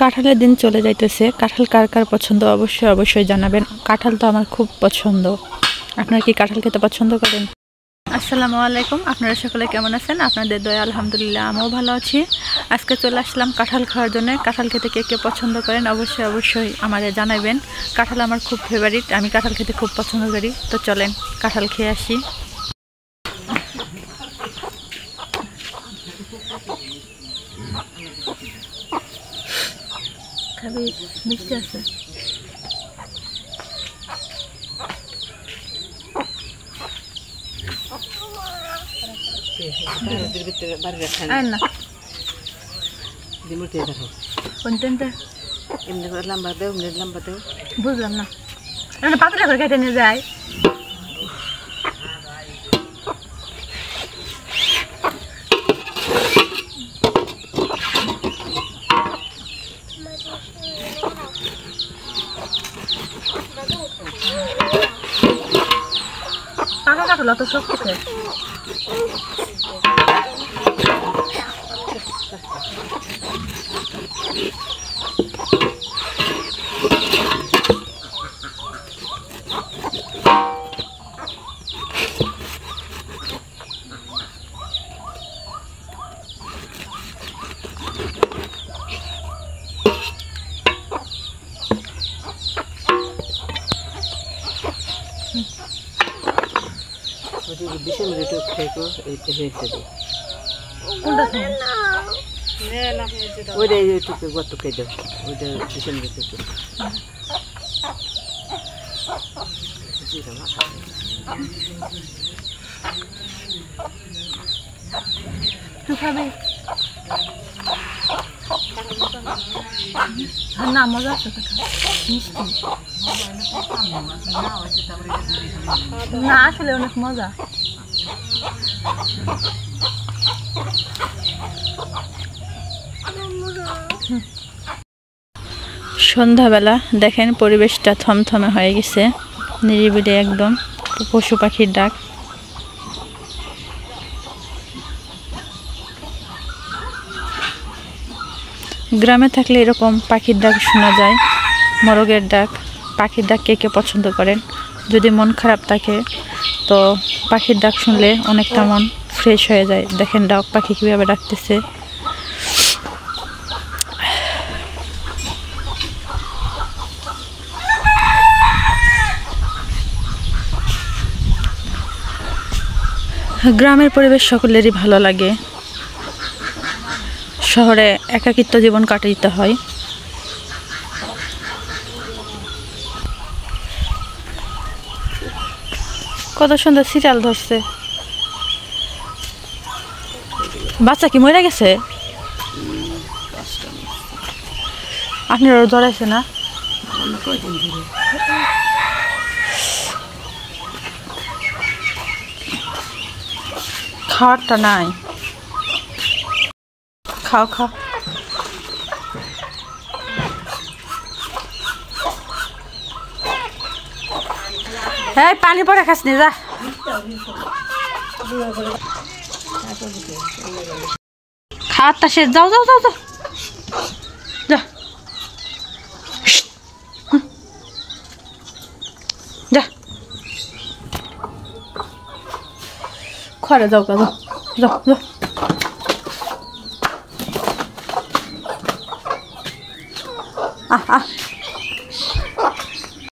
কাঁঠালের দিন চলে যাইতেছে। কাঁঠাল কার কার পছন্দ অবশ্যই অবশ্যই জানাবেন। কাঁঠাল তো আমার খুব পছন্দ। আপনারা কি কাঁঠাল খেতে পছন্দ করেন? আসসালামু আলাইকুম, আপনারা সকলে কেমন আছেন? আপনাদের দয়া আলহামদুলিল্লাহ আমিও ভালো আছি। আজকে চলে আসলাম কাঁঠাল খাওয়ার জন্য। কাঁঠাল খেতে কে কে পছন্দ করেন অবশ্যই অবশ্যই আমাদের জানাবেন। কাঁঠাল আমার খুব ফেভারিট, আমি কাঁঠাল খেতে খুব পছন্দ করি। তো চলেন কাঁঠাল খেয়ে আসি। খাবি? মিষ্টি আছে। বুঝলাম না, পাতলা করে কেটে নিয়ে যায়। পাকা কাটল তো সব কিছু। না মজা আছে মিষ্টি না, আসলে অনেক মজা। সন্ধ্যাবেলা দেখেন পরিবেশটা থমথমে হয়ে গেছে, নিরিবিলি একদম। পশু পাখির ডাক। গ্রামে থাকলে এরকম পাখির ডাক শোনা যায়, মোরগের ডাক। পাখির ডাক কে কে পছন্দ করেন? যদি মন খারাপ থাকে তো পাখির ডাক শুনলে অনেকটা মন ফ্রেশ হয়ে যায়। দেখেন ডাক পাখি কীভাবে ডাকতেছে। গ্রামের পরিবেশ সকলেরই ভালো লাগে। শহরে একাকিত্ব জীবন কাটাইতে হয়। কত সুন্দর সিরিয়াল ধরছে। বাচ্চা কি মরে গেছে? আপনারও ধরাইছে না? খাওয়ারটা নাই, খাও খাও। হ্যাঁ পানি পরে খাস নি, যা। খাওয়ারটা শেষ, যাও যাও যাও যাও যা যা। ঘরে যাও যাও যাও যাও। আহ আহ